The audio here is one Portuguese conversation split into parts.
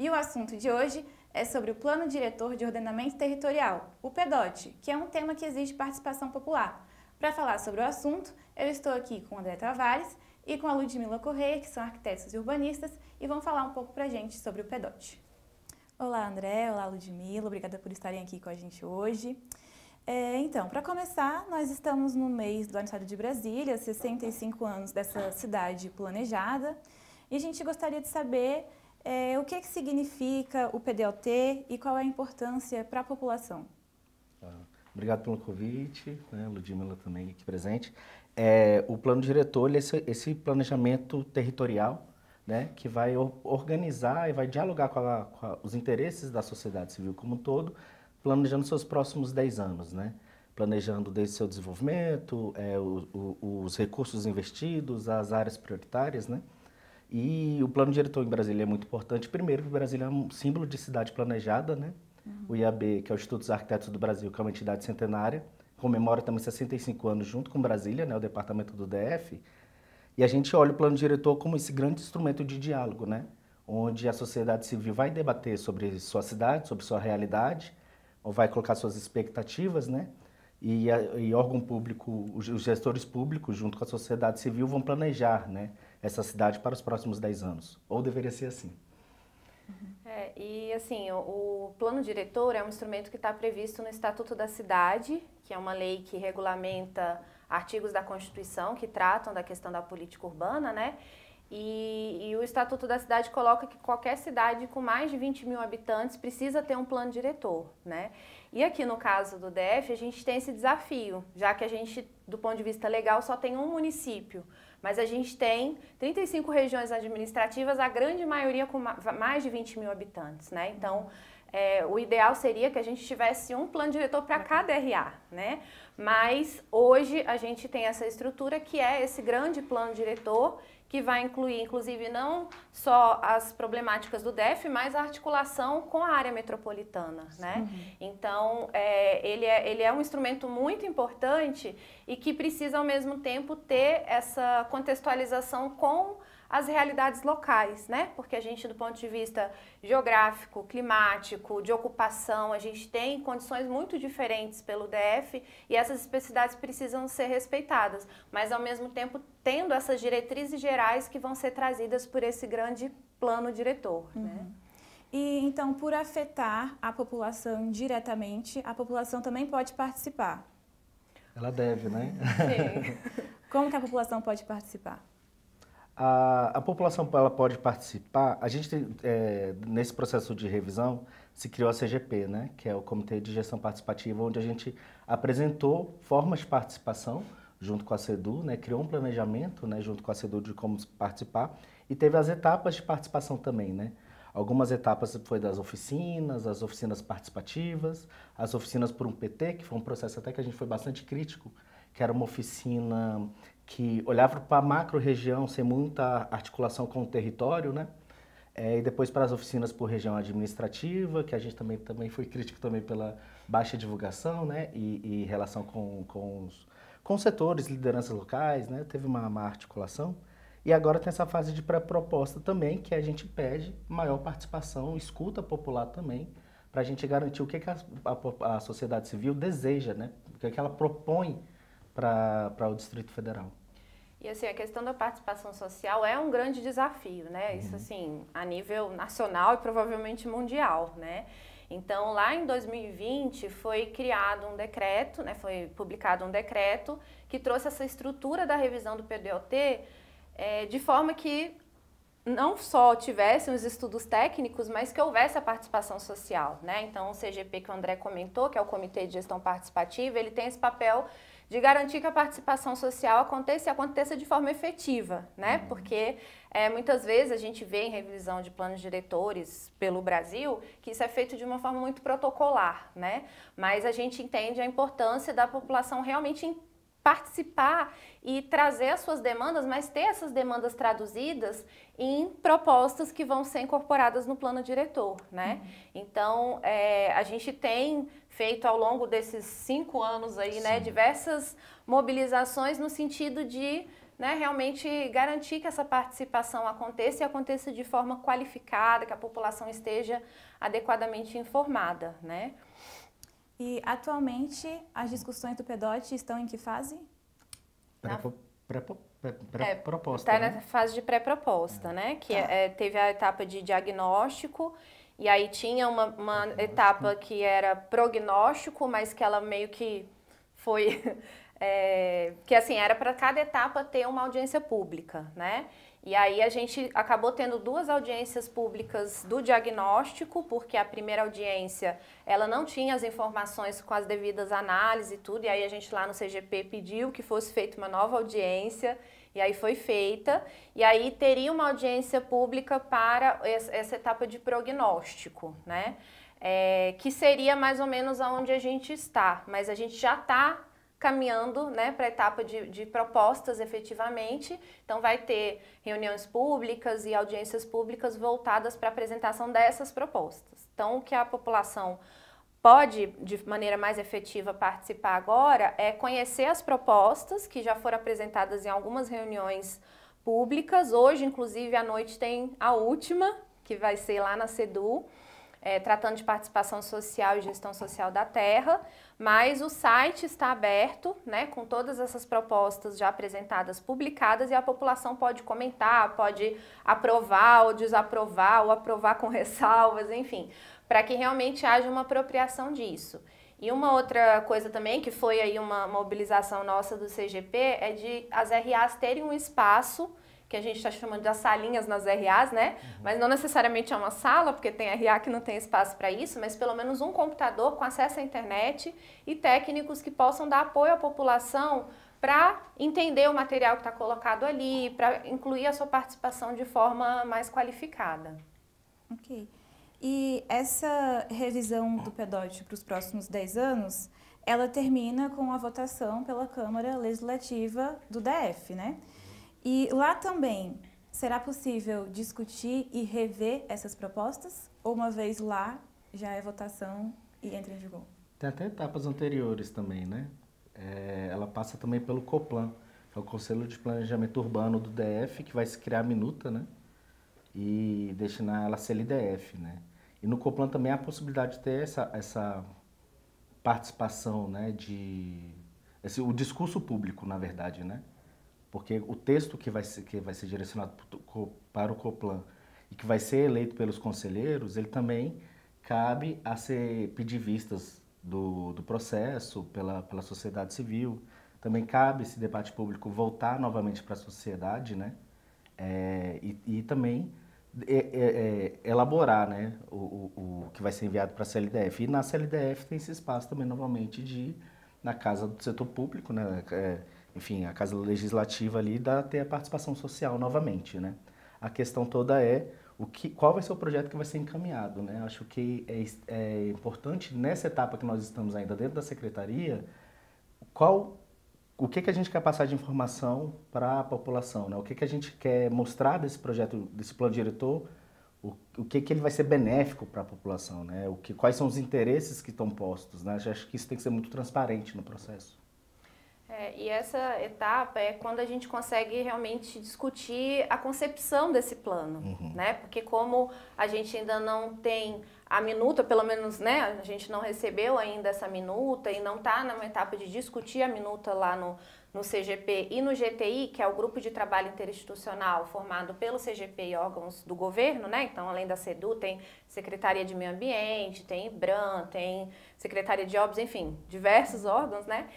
E o assunto de hoje é sobre o Plano Diretor de Ordenamento Territorial, o PDOT, que é um tema que exige participação popular. Para falar sobre o assunto, eu estou aqui com o André Tavares e com a Ludmila Correia, que são arquitetos e urbanistas, e vão falar um pouco para a gente sobre o PDOT. Olá, André. Olá, Ludmila. Obrigada por estarem aqui com a gente hoje. Então, para começar, nós estamos no mês do aniversário de Brasília, 65 anos dessa cidade planejada, e a gente gostaria de saber o que significa o PDOT e qual é a importância para a população. Obrigado pelo convite, né, Ludmila também aqui presente. O plano diretor é esse planejamento territorial, né, que vai organizar e vai dialogar com os interesses da sociedade civil como um todo, planejando seus próximos 10 anos, né? Planejando desde seu desenvolvimento, os recursos investidos, as áreas prioritárias, né? E o plano diretor em Brasília é muito importante. Primeiro, que Brasília é um símbolo de cidade planejada, né? O IAB, que é o Instituto dos Arquitetos do Brasil, que é uma entidade centenária, comemora também 65 anos junto com Brasília, né? O departamento do DF. E a gente olha o plano diretor como esse grande instrumento de diálogo, né? Onde a sociedade civil vai debater sobre sua cidade, sobre sua realidade, ou vai colocar suas expectativas, né? E órgão público, os gestores públicos, junto com a sociedade civil, vão planejar, né, essa cidade para os próximos 10 anos. Ou deveria ser assim. E assim, o plano diretor é um instrumento que está previsto no Estatuto da Cidade, que é uma lei que regulamenta artigos da Constituição que tratam da questão da política urbana, né? E o Estatuto da Cidade coloca que qualquer cidade com mais de 20 mil habitantes precisa ter um plano diretor, né? E aqui no caso do DF a gente tem esse desafio, já que a gente, do ponto de vista legal, só tem um município, mas a gente tem 35 regiões administrativas, a grande maioria com mais de 20 mil habitantes, né? Então, o ideal seria que a gente tivesse um plano diretor para cada RA, né? Mas hoje a gente tem essa estrutura que é esse grande plano diretor, que vai incluir, inclusive, não só as problemáticas do DF, mas a articulação com a área metropolitana, né? Então, ele é um instrumento muito importante e que precisa, ao mesmo tempo, ter essa contextualização com as realidades locais, né? Porque a gente, do ponto de vista geográfico, climático, de ocupação, a gente tem condições muito diferentes pelo DF e essas especificidades precisam ser respeitadas, mas ao mesmo tempo tendo essas diretrizes gerais que vão ser trazidas por esse grande plano diretor, né? E então, por afetar a população diretamente, a população também pode participar? Ela deve, né? Sim. Como que a população pode participar? A população ela pode participar. A gente tem, nesse processo de revisão se criou a CGP, né, que é o Comitê de Gestão Participativa, onde a gente apresentou formas de participação junto com a CEDU, né, criou um planejamento, né, junto com a CEDU de como participar e teve as etapas de participação também, né. Algumas etapas foi das oficinas, as oficinas participativas, as oficinas por um PT, que foi um processo até que a gente foi bastante crítico, que era uma oficina que olhava para a macro-região sem muita articulação com o território, né? E depois para as oficinas por região administrativa, que a gente também foi crítico também pela baixa divulgação, né? E relação com os setores, lideranças locais, né? Teve uma má articulação. E agora tem essa fase de pré-proposta também, que a gente pede maior participação, escuta popular também, para a gente garantir o que a sociedade civil deseja, né? O que ela propõe para o Distrito Federal. E assim, a questão da participação social é um grande desafio, né? Isso assim, a nível nacional e provavelmente mundial, né? Então, lá em 2020 foi criado um decreto, né? Foi publicado um decreto que trouxe essa estrutura da revisão do PDOT de forma que não só tivesse os estudos técnicos, mas que houvesse a participação social, né? Então, o CGP que o André comentou, que é o Comitê de Gestão Participativa, ele tem esse papel de garantir que a participação social aconteça de forma efetiva, né? Porque muitas vezes a gente vê em revisão de planos diretores pelo Brasil que isso é feito de uma forma muito protocolar, né? Mas a gente entende a importância da população realmente participar e trazer as suas demandas, mas ter essas demandas traduzidas em propostas que vão ser incorporadas no plano diretor, né? Então, a gente tem feito ao longo desses 5 anos aí, né, diversas mobilizações no sentido de né, realmente garantir que essa participação aconteça e aconteça de forma qualificada, que a população esteja adequadamente informada, né? E atualmente as discussões do PEDOT estão em que fase? Pré-proposta. Está na fase de pré-proposta, né? Que teve a etapa de diagnóstico, e aí tinha uma etapa que era prognóstico, mas que ela meio que foi... que assim, era para cada etapa ter uma audiência pública, né? E aí a gente acabou tendo 2 audiências públicas do diagnóstico, porque a primeira audiência, ela não tinha as informações com as devidas análises e tudo, e aí a gente lá no CGP pediu que fosse feita uma nova audiência, e aí foi feita, e aí teria uma audiência pública para essa etapa de prognóstico, né? Que seria mais ou menos aonde a gente está, mas a gente já está caminhando, né, para a etapa de propostas efetivamente. Então vai ter reuniões públicas e audiências públicas voltadas para a apresentação dessas propostas. Então o que a população pode, de maneira mais efetiva, participar agora é conhecer as propostas que já foram apresentadas em algumas reuniões públicas. Hoje, inclusive, à noite tem a última, que vai ser lá na CEDU, tratando de participação social e gestão social da terra, mas o site está aberto, né, com todas essas propostas já apresentadas, publicadas, e a população pode comentar, pode aprovar ou desaprovar, ou aprovar com ressalvas, enfim, para que realmente haja uma apropriação disso. E uma outra coisa também, que foi aí uma mobilização nossa do CGP, é de as RAs terem um espaço, que a gente está chamando de as salinhas nas RAs, né? Mas não necessariamente é uma sala, porque tem RA que não tem espaço para isso, mas pelo menos um computador com acesso à internet e técnicos que possam dar apoio à população para entender o material que está colocado ali, para incluir a sua participação de forma mais qualificada. Ok. E essa revisão do PEDOT para os próximos 10 anos, ela termina com a votação pela Câmara Legislativa do DF, né? E lá também, será possível discutir e rever essas propostas? Ou uma vez lá, já é votação e entra em vigor? Tem até etapas anteriores também, né? Ela passa também pelo COPLAN, que é o Conselho de Planejamento Urbano do DF, que vai se criar a minuta, né? E destinar ela a CLDF, né? E no COPLAN também há a possibilidade de ter essa participação, né? O discurso público, na verdade, né? Porque o texto que vai ser direcionado para o COPLAN e que vai ser eleito pelos conselheiros, ele também cabe a pedir vistas do processo pela sociedade civil. Também cabe esse debate público voltar novamente para a sociedade, né? E também elaborar, né, o que vai ser enviado para a CLDF. E na CLDF tem esse espaço também, novamente, na Casa do Setor Público, né? Enfim, a Casa Legislativa ali, ter a participação social novamente, né? A questão toda é qual vai ser o projeto que vai ser encaminhado, né? Acho que é importante, nessa etapa que nós estamos ainda dentro da Secretaria, o que a gente quer passar de informação para a população, né? O que a gente quer mostrar desse projeto, desse plano diretor, o que ele vai ser benéfico para a população, né? Quais são os interesses que estão postos, né? Acho que isso tem que ser muito transparente no processo. E essa etapa é quando a gente consegue realmente discutir a concepção desse plano, né? Porque como a gente ainda não tem a minuta, pelo menos, né? A gente não recebeu ainda essa minuta e não está numa etapa de discutir a minuta lá no CGP e no GTI, que é o Grupo de Trabalho Interinstitucional formado pelo CGP e órgãos do governo, né? Então, além da CEDU, tem Secretaria de Meio Ambiente, tem IBRAM, tem Secretaria de Obras, enfim, diversos órgãos, né?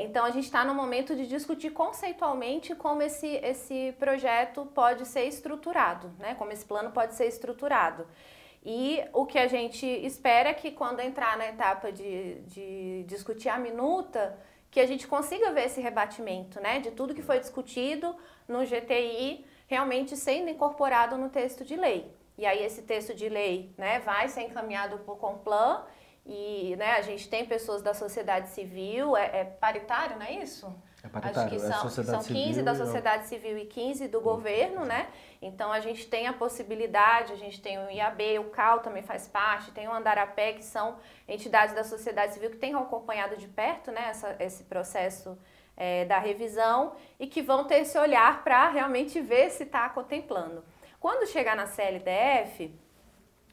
Então, a gente está no momento de discutir conceitualmente como esse projeto pode ser estruturado, né? Como esse plano pode ser estruturado. E o que a gente espera é que quando entrar na etapa de discutir a minuta, que a gente consiga ver esse rebatimento, né? De tudo que foi discutido no GTI realmente sendo incorporado no texto de lei. E aí esse texto de lei, né, vai ser encaminhado para o CONPLAN. E, né, a gente tem pessoas da sociedade civil, é paritário, não é isso? É paritário, acho que são 15 da sociedade civil e 15 do governo, né? Então a gente tem a possibilidade, a gente tem o IAB, o CAL também faz parte, tem o Andarapé, que são entidades da sociedade civil que têm acompanhado de perto, né, esse processo da revisão e que vão ter esse olhar para realmente ver se está contemplando. Quando chegar na CLDF,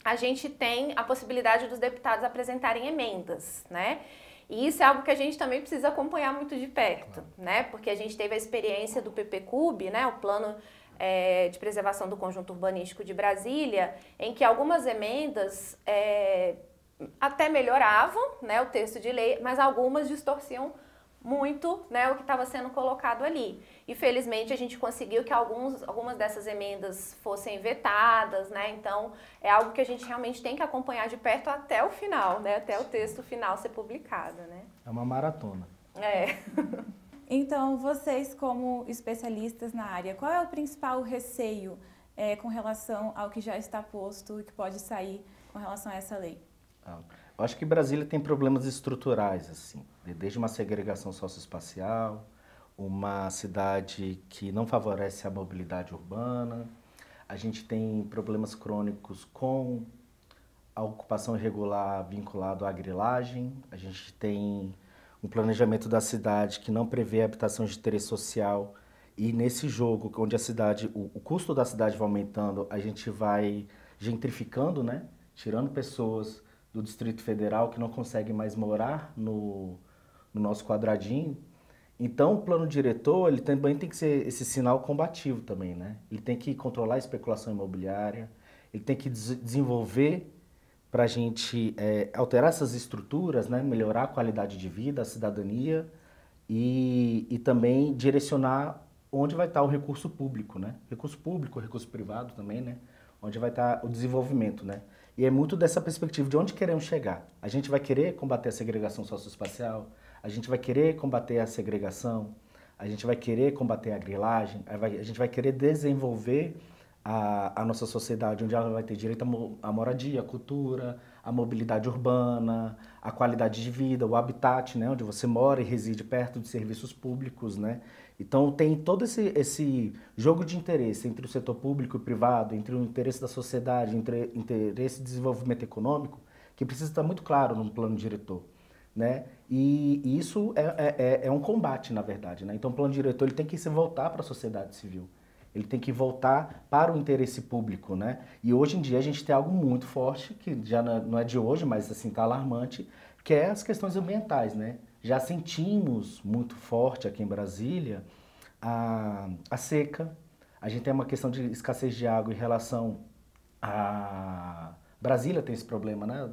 a gente tem a possibilidade dos deputados apresentarem emendas, né? E isso é algo que a gente também precisa acompanhar muito de perto, né? Porque a gente teve a experiência do PPCUB, né? O Plano de Preservação do Conjunto Urbanístico de Brasília, em que algumas emendas até melhoravam, né, o texto de lei, mas algumas distorciam muito, né, o que estava sendo colocado ali. E felizmente a gente conseguiu que algumas dessas emendas fossem vetadas, né? Então é algo que a gente realmente tem que acompanhar de perto até o final, né? Até o texto final ser publicado, né? É uma maratona. Então, vocês como especialistas na área, qual é o principal receio com relação ao que já está posto e que pode sair com relação a essa lei? Eu acho que Brasília tem problemas estruturais, assim, desde uma segregação socioespacial, uma cidade que não favorece a mobilidade urbana, a gente tem problemas crônicos com a ocupação irregular vinculada à grilagem, a gente tem um planejamento da cidade que não prevê habitação de interesse social e nesse jogo, onde a cidade, o custo da cidade vai aumentando, a gente vai gentrificando, né? Tirando pessoas do Distrito Federal que não conseguem mais morar no nosso quadradinho. Então, o plano diretor, ele também tem que ser esse sinal combativo também, né? Ele tem que controlar a especulação imobiliária, ele tem que desenvolver para a gente alterar essas estruturas, né? Melhorar a qualidade de vida, a cidadania e também direcionar onde vai estar o recurso público, né? Recurso público, recurso privado também, né? Onde vai estar o desenvolvimento, né? E é muito dessa perspectiva de onde queremos chegar. A gente vai querer combater a segregação socioespacial, a gente vai querer combater a segregação, a gente vai querer combater a grilagem, a gente vai querer desenvolver a nossa sociedade, onde ela vai ter direito à moradia, à cultura, à mobilidade urbana, à qualidade de vida, o habitat, né, onde você mora e reside perto de serviços públicos, né? Então tem todo esse jogo de interesse entre o setor público e privado, entre o interesse da sociedade, entre o interesse de desenvolvimento econômico, que precisa estar muito claro no plano diretor, né? E isso é um combate, na verdade, né? Então o plano diretor ele tem que se voltar para a sociedade civil. Ele tem que voltar para o interesse público, né? E hoje em dia a gente tem algo muito forte, que já não é de hoje, mas assim, está alarmante, que é as questões ambientais, né? Já sentimos muito forte aqui em Brasília a seca. A gente tem uma questão de escassez de água em relação a... Brasília tem esse problema, né?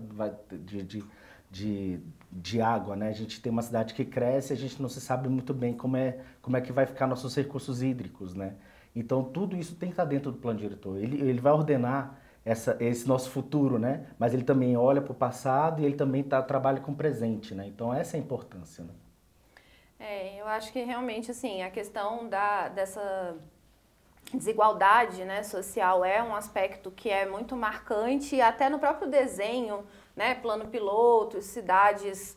De água, né? A gente tem uma cidade que cresce e a gente não se sabe muito bem como é que vai ficar nossos recursos hídricos, né? Então, tudo isso tem que estar dentro do plano diretor. Ele vai ordenar esse nosso futuro, né? Mas ele também olha para o passado e ele também trabalha com o presente, né? Então, essa é a importância, né? Eu acho que realmente, assim, a questão dessa desigualdade, né, social é um aspecto que é muito marcante, até no próprio desenho, né? Plano piloto, cidades,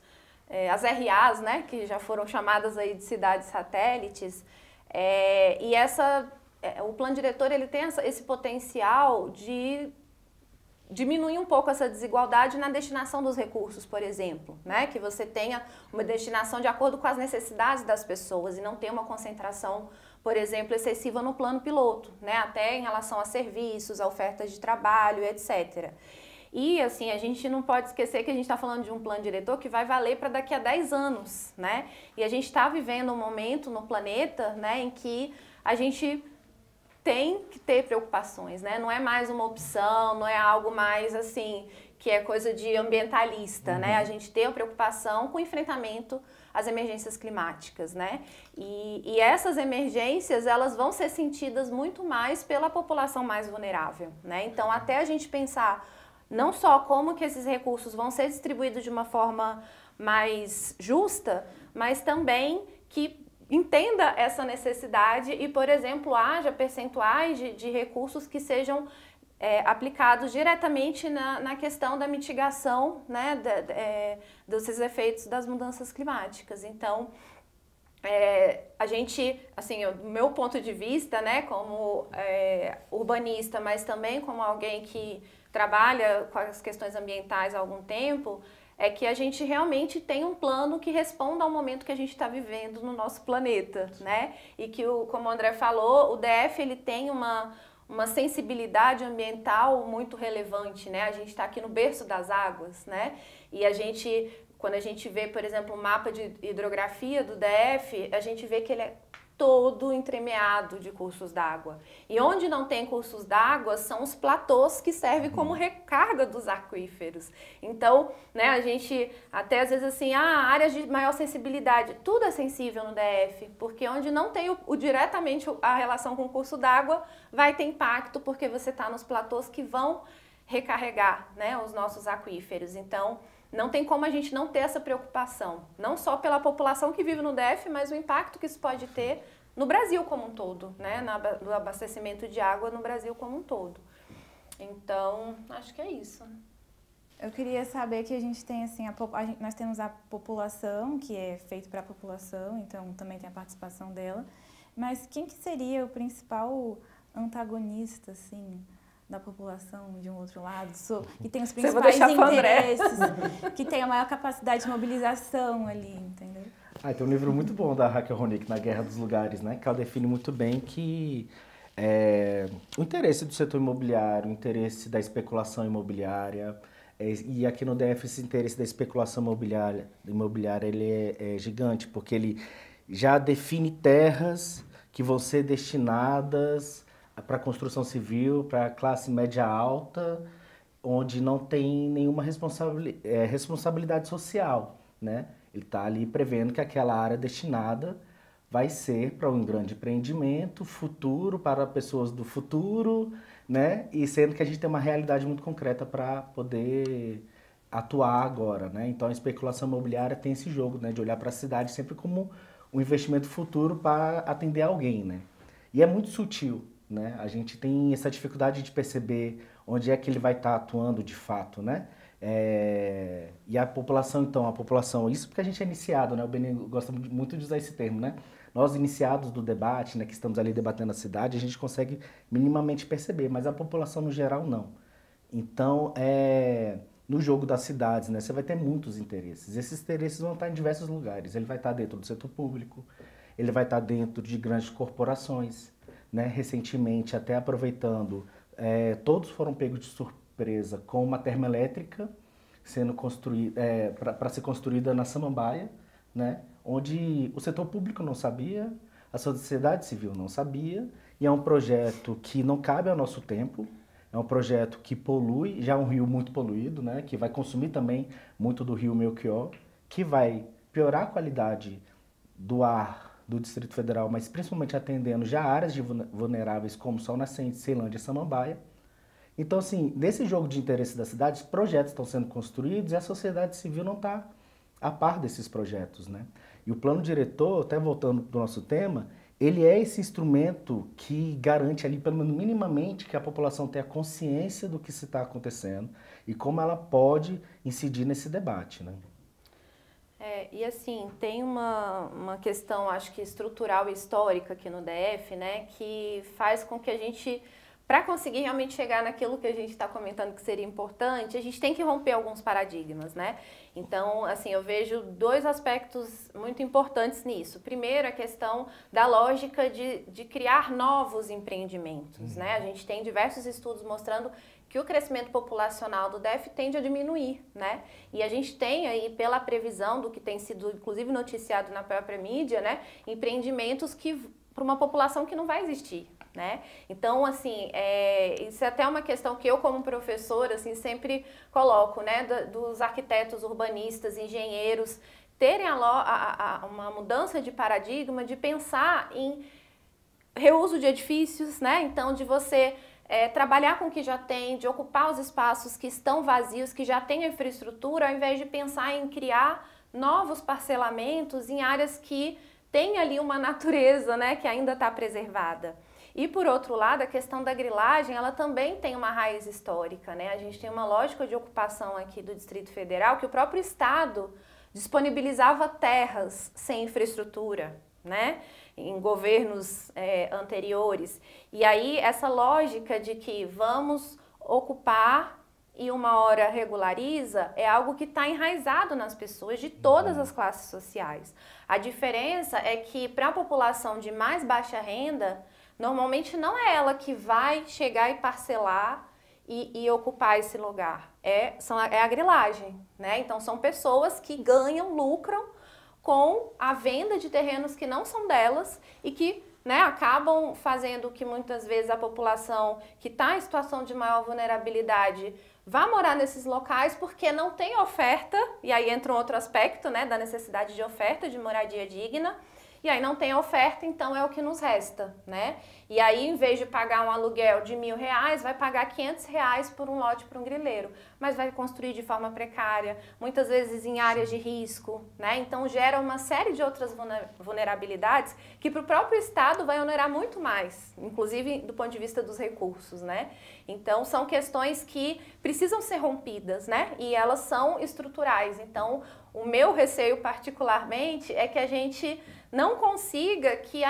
as RAs, né? Que já foram chamadas aí de cidades satélites. O plano diretor ele tem esse potencial de diminuir um pouco essa desigualdade na destinação dos recursos, por exemplo, né? Que você tenha uma destinação de acordo com as necessidades das pessoas e não tenha uma concentração, por exemplo, excessiva no plano piloto, né? Até em relação a serviços, a ofertas de trabalho, etc. E, assim, a gente não pode esquecer que a gente está falando de um plano diretor que vai valer para daqui a 10 anos, né? E a gente está vivendo um momento no planeta, né, em que a gente tem que ter preocupações, né? Não é mais uma opção, não é algo mais, assim, que é coisa de ambientalista, né? A gente tem a preocupação com o enfrentamento às emergências climáticas, né? E essas emergências, elas vão ser sentidas muito mais pela população mais vulnerável, né? Então, até a gente pensar não só como que esses recursos vão ser distribuídos de uma forma mais justa, mas também que entenda essa necessidade e, por exemplo, haja percentuais de recursos que sejam aplicados diretamente na questão da mitigação, né, desses efeitos das mudanças climáticas. Então, a gente, assim, do meu ponto de vista, né, como urbanista, mas também como alguém que trabalha com as questões ambientais há algum tempo, é que a gente realmente tem um plano que responda ao momento que a gente está vivendo no nosso planeta, né? E que, como o André falou, o DF ele tem uma sensibilidade ambiental muito relevante, né? A gente está aqui no berço das águas, né? E quando a gente vê, por exemplo, o mapa de hidrografia do DF, a gente vê que ele é todo entremeado de cursos d'água. E onde não tem cursos d'água são os platôs que servem como recarga dos aquíferos. Então, né, a gente até às vezes assim, áreas de maior sensibilidade, tudo é sensível no DF, porque onde não tem diretamente a relação com o curso d'água, vai ter impacto porque você está nos platôs que vão recarregar, né, os nossos aquíferos. Então, não tem como a gente não ter essa preocupação, não só pela população que vive no DF, mas o impacto que isso pode ter no Brasil como um todo, né? No abastecimento de água no Brasil como um todo. Então, acho que é isso. Eu queria saber que a gente tem, assim, nós temos a população, que é feito para a população, então também tem a participação dela, mas quem que seria o principal antagonista, assim, da população de um outro lado, que tem os principais interesses, que tem a maior capacidade de mobilização ali, entendeu? Tem um livro muito bom da Raquel Ronick, Na Guerra dos Lugares, né? Que ela define muito bem que o interesse do setor imobiliário, o interesse da especulação imobiliária, e aqui no DF esse interesse da especulação imobiliária ele é gigante, porque ele já define terras que vão ser destinadas para construção civil, para classe média alta, onde não tem nenhuma responsabilidade social, né? Ele está ali prevendo que aquela área destinada vai ser para um grande empreendimento futuro, para pessoas do futuro, né? E sendo que a gente tem uma realidade muito concreta para poder atuar agora, né? Então a especulação imobiliária tem esse jogo, né? De olhar para a cidade sempre como um investimento futuro para atender alguém, né? E é muito sutil, né? A gente tem essa dificuldade de perceber onde é que ele vai estar atuando de fato, né? E a população, isso porque a gente é iniciado, né? O Beni gosta muito de usar esse termo, né? Nós iniciados do debate, né, que estamos ali debatendo a cidade, a gente consegue minimamente perceber, mas a população no geral não. Então, no jogo das cidades, né, você vai ter muitos interesses. Esses interesses vão estar em diversos lugares. Ele vai estar dentro do setor público, ele vai estar dentro de grandes corporações, né? Recentemente, até aproveitando, todos foram pegos de surpresa com uma termoelétrica sendo construída, para ser construída na Samambaia, né? Onde o setor público não sabia, a sociedade civil não sabia, e é um projeto que não cabe ao nosso tempo, é um projeto que polui, já é um rio muito poluído, né? Que vai consumir também muito do rio Melchior, que vai piorar a qualidade do ar do Distrito Federal, mas principalmente atendendo já áreas vulneráveis como Sol Nascente, Ceilândia e Samambaia. Então, assim, nesse jogo de interesse das cidades, projetos estão sendo construídos e a sociedade civil não está a par desses projetos, né? E o plano diretor, até voltando para o nosso tema, ele é esse instrumento que garante ali, pelo menos minimamente, que a população tenha consciência do que se está acontecendo e como ela pode incidir nesse debate, né? E assim, tem uma questão, acho que estrutural e histórica aqui no DF, né, que faz com que a gente, para conseguir realmente chegar naquilo que a gente está comentando que seria importante, a gente tem que romper alguns paradigmas, né? Então, assim, eu vejo dois aspectos muito importantes nisso. Primeiro, a questão da lógica de criar novos empreendimentos, né? A gente tem diversos estudos mostrando que o crescimento populacional do DF tende a diminuir, né? E a gente tem aí, pela previsão do que tem sido, inclusive, noticiado na própria mídia, né? Empreendimentos para uma população que não vai existir, né? Então, assim, isso é até uma questão que eu, como professora, assim, sempre coloco, né? Dos arquitetos, urbanistas, engenheiros, terem uma mudança de paradigma, de pensar em reuso de edifícios, né? Então, de você trabalhar com o que já tem, de ocupar os espaços que estão vazios, que já têm infraestrutura, ao invés de pensar em criar novos parcelamentos em áreas que têm ali uma natureza, né, que ainda está preservada. E, por outro lado, a questão da grilagem, ela também tem uma raiz histórica, né? A gente tem uma lógica de ocupação aqui do Distrito Federal que o próprio Estado disponibilizava terras sem infraestrutura, né? Em governos anteriores. E aí essa lógica de que vamos ocupar e uma hora regulariza é algo que está enraizado nas pessoas de todas as classes sociais. A diferença é que para a população de mais baixa renda, normalmente não é ela que vai chegar e parcelar e ocupar esse lugar. É a grilagem, né? Então são pessoas que ganham, lucram com a venda de terrenos que não são delas e que, né, acabam fazendo que muitas vezes a população que está em situação de maior vulnerabilidade vá morar nesses locais porque não tem oferta, e aí entra um outro aspecto, né, da necessidade de oferta de moradia digna, e aí não tem oferta, então é o que nos resta, né? E aí, em vez de pagar um aluguel de R$1.000, vai pagar R$500 por um lote para um grileiro, mas vai construir de forma precária, muitas vezes em áreas de risco, né? Então gera uma série de outras vulnerabilidades que para o próprio Estado vai onerar muito mais, inclusive do ponto de vista dos recursos, né? Então são questões que precisam ser rompidas, né? E elas são estruturais. Então o meu receio particularmente é que a gente não consiga que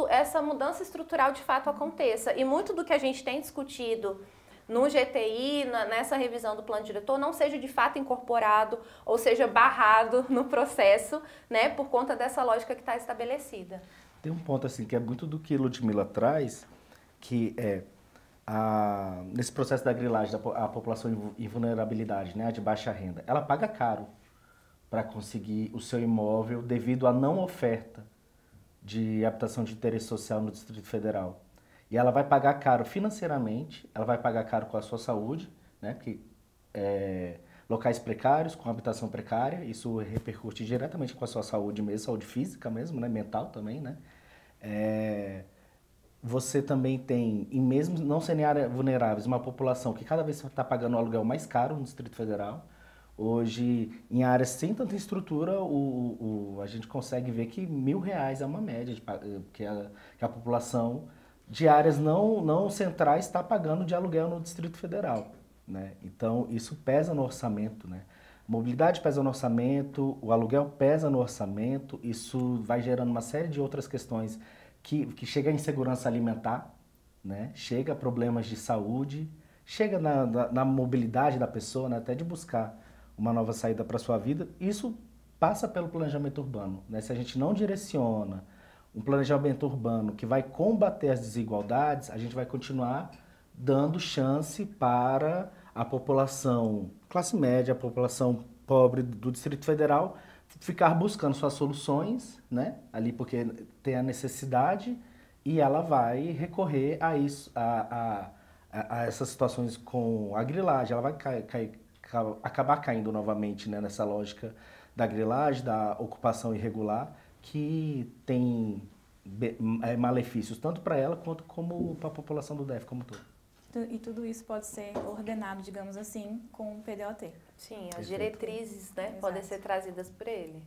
essa mudança estrutural de fato aconteça. E muito do que a gente tem discutido no GTI, nessa revisão do plano diretor, não seja de fato incorporado ou seja barrado no processo, né, por conta dessa lógica que está estabelecida. Tem um ponto assim que é muito do que Ludmila traz, que é nesse processo da grilagem, a população em vulnerabilidade, né, a de baixa renda, ela paga caro para conseguir o seu imóvel devido à não oferta de habitação de interesse social no Distrito Federal. E ela vai pagar caro financeiramente, ela vai pagar caro com a sua saúde, né? Porque locais precários, com habitação precária, isso repercute diretamente com a sua saúde mesmo, saúde física mesmo, né? Mental também, né? Você também tem, e mesmo não sendo em áreas vulneráveis, uma população que cada vez está pagando um aluguel mais caro no Distrito Federal. Hoje, em áreas sem tanta estrutura, a gente consegue ver que R$1.000 é uma média que a população de áreas não centrais está pagando de aluguel no Distrito Federal, né? Então, isso pesa no orçamento, né? Mobilidade pesa no orçamento, o aluguel pesa no orçamento, isso vai gerando uma série de outras questões que chega a insegurança alimentar, né? Chega a problemas de saúde, chega na mobilidade da pessoa, né? Até de buscar uma nova saída para a sua vida. Isso passa pelo planejamento urbano, né? Se a gente não direciona um planejamento urbano que vai combater as desigualdades, a gente vai continuar dando chance para a população classe média, a população pobre do Distrito Federal ficar buscando suas soluções, né? Ali porque tem a necessidade e ela vai recorrer a isso, a essas situações com a grilagem, ela vai acabar caindo novamente, né, nessa lógica da grilagem, da ocupação irregular, que tem malefícios tanto para ela quanto como para a população do DF como todo. E tudo isso pode ser ordenado, digamos assim, com o PDOT. Sim, as diretrizes, né, podem ser trazidas por ele.